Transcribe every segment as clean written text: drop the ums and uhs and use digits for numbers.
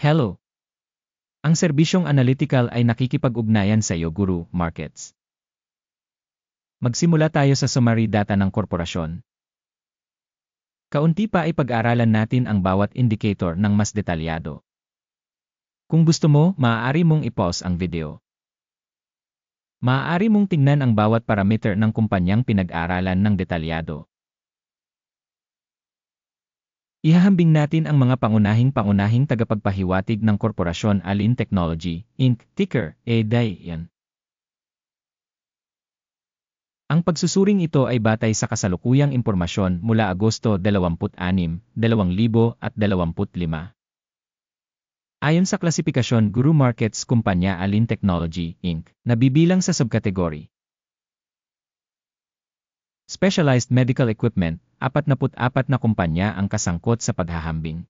Hello! Ang serbisyong analytical ay nakikipag-ugnayan sa iyo, Guru Markets. Magsimula tayo sa summary data ng korporasyon. Kaunti pa ay pag-aralan natin ang bawat indicator ng mas detalyado. Kung gusto mo, maaari mong i-pause ang video. Maaari mong tingnan ang bawat parameter ng kumpanyang pinag-aralan ng detalyado. Ihahambing natin ang mga pangunahing tagapagpahiwatig ng Korporasyon Alin Technology, Inc., ticker, ADIN. Ang pagsusuring ito ay batay sa kasalukuyang impormasyon mula Agosto 26, 2025. Ayon sa klasifikasyon Guru Markets Kumpanya Alin Technology, Inc., nabibilang sa subkategory Specialized Medical Equipment, 44 na kumpanya ang kasangkot sa paghahambing.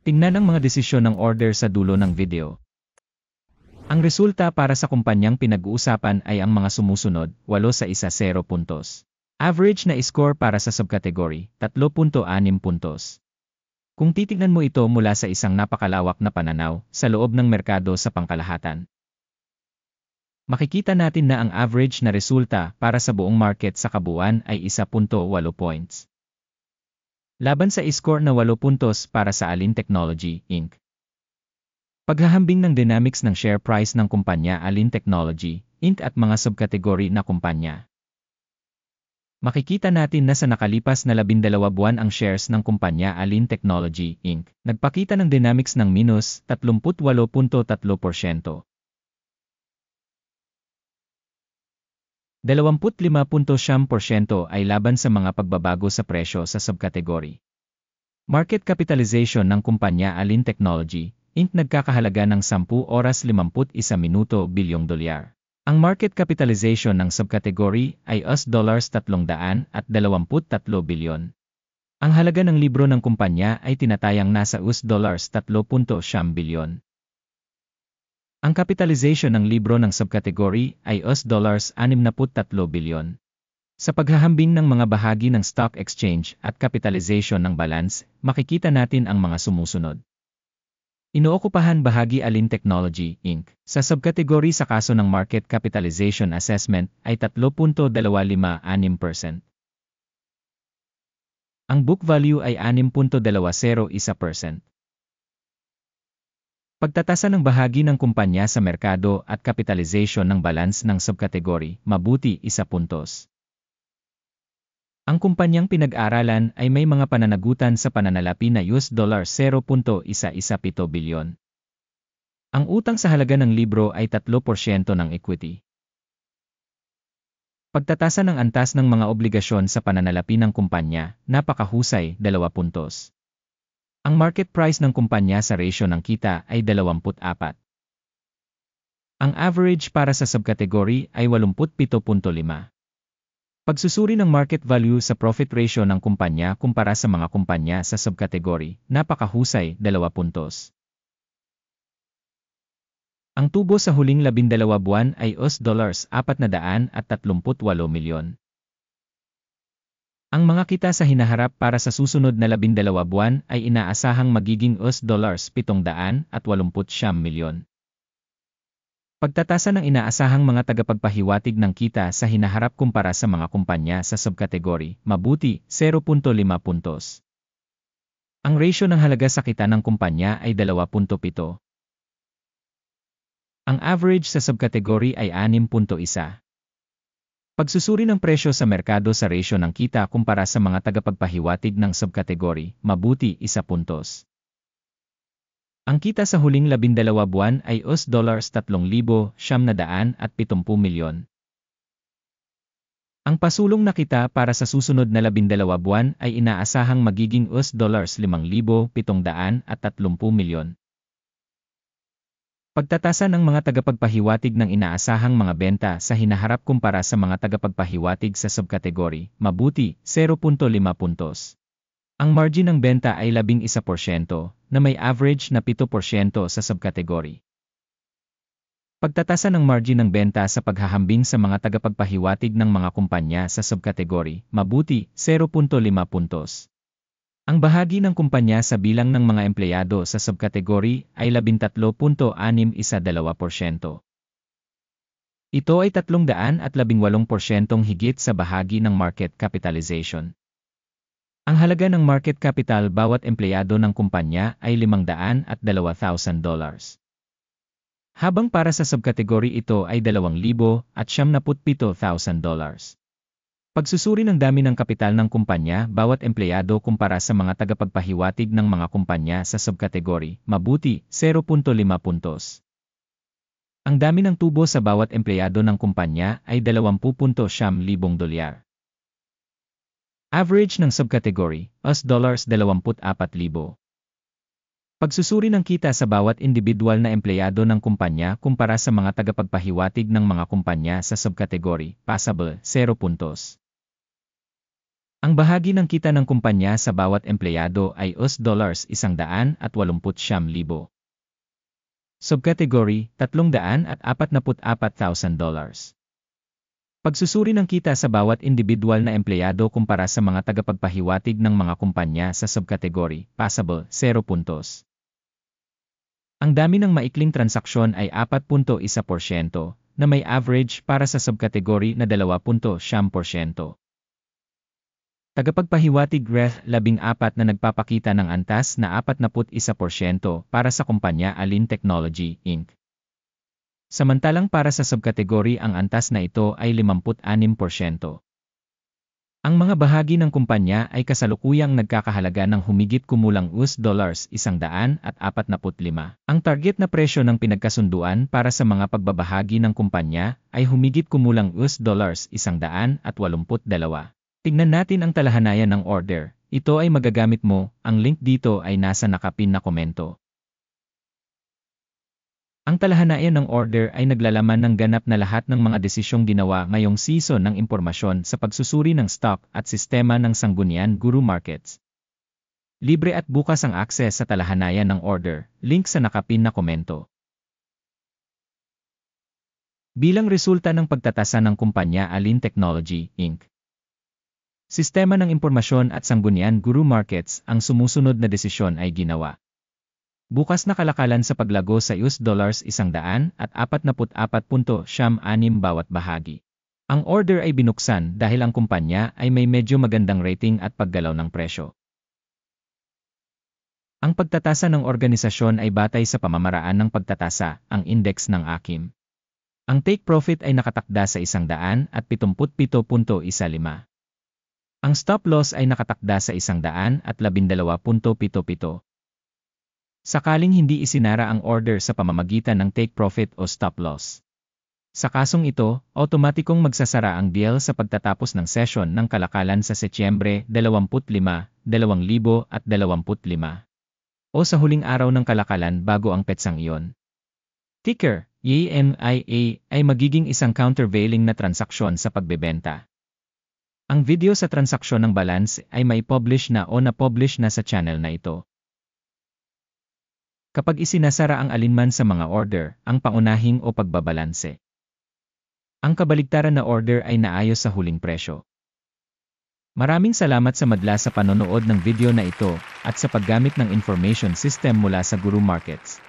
Tingnan ang mga desisyon ng order sa dulo ng video. Ang resulta para sa kumpanyang pinag-uusapan ay ang mga sumusunod, 8 sa 0 puntos. Average na score para sa subkategory, 3.6 puntos. Kung titignan mo ito mula sa isang napakalawak na pananaw, sa loob ng merkado sa pangkalahatan, makikita natin na ang average na resulta para sa buong market sa kabuuan ay 1.8 points. Laban sa score na 8 puntos para sa Alin Technology, Inc. Paghahambing ng dynamics ng share price ng kumpanya Alin Technology, Inc. at mga subkategory na kumpanya. Makikita natin na sa nakalipas na 12 buwan ang shares ng kumpanya Alin Technology, Inc. nagpakita ng dynamics ng minus 38.3%. 25.7% ay laban sa mga pagbabago sa presyo sa subkategory. Market capitalization ng kumpanya Alin Technology, Inc. nagkakahalaga ng 10 oras 51 minuto bilyong dolyar. Ang market capitalization ng subkategory ay $323 bilyon. Ang halaga ng libro ng kumpanya ay tinatayang nasa $3.9 bilyon. Ang capitalization ng libro ng subkategory ay $63 bilyon. Sa paghahambing ng mga bahagi ng stock exchange at capitalization ng balance, makikita natin ang mga sumusunod. Inookupahan bahagi Alin Technology, Inc. sa subkategory sa kaso ng market capitalization assessment ay 3.256%. Ang book value ay 6.201%. Pagtatasa ng bahagi ng kumpanya sa merkado at capitalization ng balance ng subkategory, mabuti 1 puntos. Ang kumpanyang pinag-aralan ay may mga pananagutan sa pananalapi na $0.117 bilyon. Ang utang sa halaga ng libro ay 3% ng equity. Pagtatasa ng antas ng mga obligasyon sa pananalapi ng kumpanya, napakahusay, 2 puntos. Ang market price ng kumpanya sa ratio ng kita ay 24. Ang average para sa subkategory ay 87.5. Pagsusuri ng market value sa profit ratio ng kumpanya kumpara sa mga kumpanya sa subkategory, napakahusay, 2 puntos. Ang tubo sa huling 12 buwan ay $438 milyon. Ang mga kita sa hinaharap para sa susunod na 12 buwan ay inaasahang magiging $789 milyon. Pagtatasa ng inaasahang mga tagapagpahiwatig ng kita sa hinaharap kumpara sa mga kumpanya sa subkategory, mabuti, 0.5 puntos. Ang ratio ng halaga sa kita ng kumpanya ay 2.7. Ang average sa subkategory ay 6.1. Pagsusuri ng presyo sa merkado sa ratio ng kita kumpara sa mga tagapagpahiwatig ng subkategory, mabuti 1 puntos. Ang kita sa huling 12 buwan ay $3,970 milyon. Ang pasulong na kita para sa susunod na 12 buwan ay inaasahang magiging $5,730 milyon. Pagtatasa ng mga tagapagpahiwatig ng inaasahang mga benta sa hinaharap kumpara sa mga tagapagpahiwatig sa subkategory, mabuti, 0.5 puntos. Ang margin ng benta ay 11%, na may average na 7% sa subkategory. Pagtatasa ng margin ng benta sa paghahambing sa mga tagapagpahiwatig ng mga kumpanya sa subkategory, mabuti, 0.5 puntos. Ang bahagi ng kumpanya sa bilang ng mga empleyado sa subkategory ay 13.612%. Ito ay 318% higit sa bahagi ng market capitalization. Ang halaga ng market capital bawat empleyado ng kumpanya ay $502,000. Habang para sa subkategory ito ay $2,077,000. Pagsusuri ng dami ng kapital ng kumpanya bawat empleyado kumpara sa mga tagapagpahiwatig ng mga kumpanya sa subkategory, mabuti, 0.5 puntos. Ang dami ng tubo sa bawat empleyado ng kumpanya ay $20,000. Average ng subkategory, $24,000. Pagsusuri ng kita sa bawat individual na empleyado ng kumpanya kumpara sa mga tagapagpahiwatig ng mga kumpanya sa subkategory, passable, 0 puntos. Ang bahagi ng kita ng kumpanya sa bawat empleyado ay $189,000. Subkategory, $344,000. Pagsusuri ng kita sa bawat individual na empleyado kumpara sa mga tagapagpahiwatig ng mga kumpanya sa subkategory, passable, 0 puntos. Ang dami ng maikling transaksyon ay 4.1% na may average para sa subkategory na 2.9%. Tagapagpahiwatig Ref 14 na nagpapakita ng antas na 41% para sa kumpanya Alin Technology, Inc. Samantalang para sa subkategory ang antas na ito ay 56%. Ang mga bahagi ng kumpanya ay kasalukuyang nagkakahalaga ng humigit kumulang $145. Ang target na presyo ng pinagkasunduan para sa mga pagbabahagi ng kumpanya ay humigit kumulang $182. Tignan natin ang talahanayan ng order. Ito ay magagamit mo, ang link dito ay nasa nakapin na komento. Ang talahanayan ng order ay naglalaman ng ganap na lahat ng mga desisyong ginawa ngayong season ng impormasyon sa pagsusuri ng stock at sistema ng Sangguniang Guru Markets. Libre at bukas ang akses sa talahanayan ng order, link sa nakapin na komento. Bilang resulta ng pagtatasa ng kumpanya Alin Technology, Inc. Sistema ng Impormasyon at Sangguniang Guru Markets, ang sumusunod na desisyon ay ginawa. Bukas na kalakalan sa paglago sa $144.76 bawat bahagi. Ang order ay binuksan dahil ang kumpanya ay may medyo magandang rating at paggalaw ng presyo. Ang pagtatasa ng organisasyon ay batay sa pamamaraan ng pagtatasa, ang index ng AKIM. Ang take profit ay nakatakda sa 177.15. Ang stop loss ay nakatakda sa 112.77. Sakaling hindi isinara ang order sa pamamagitan ng take profit o stop loss. Sa kasong ito, otomatikong magsasara ang deal sa pagtatapos ng session ng kalakalan sa Setyembre 25, 2025 o sa huling araw ng kalakalan bago ang petsang iyon. Ticker, YMIA, ay magiging isang countervailing na transaksyon sa pagbebenta. Ang video sa transaksyon ng balance ay mai-publish na o na-publish na sa channel na ito. Kapag isinasara ang alinman sa mga order, ang paunahing o pagbabalanse. Ang kabaligtaran na order ay naayos sa huling presyo. Maraming salamat sa madla sa panonood ng video na ito at sa paggamit ng information system mula sa Guru Markets.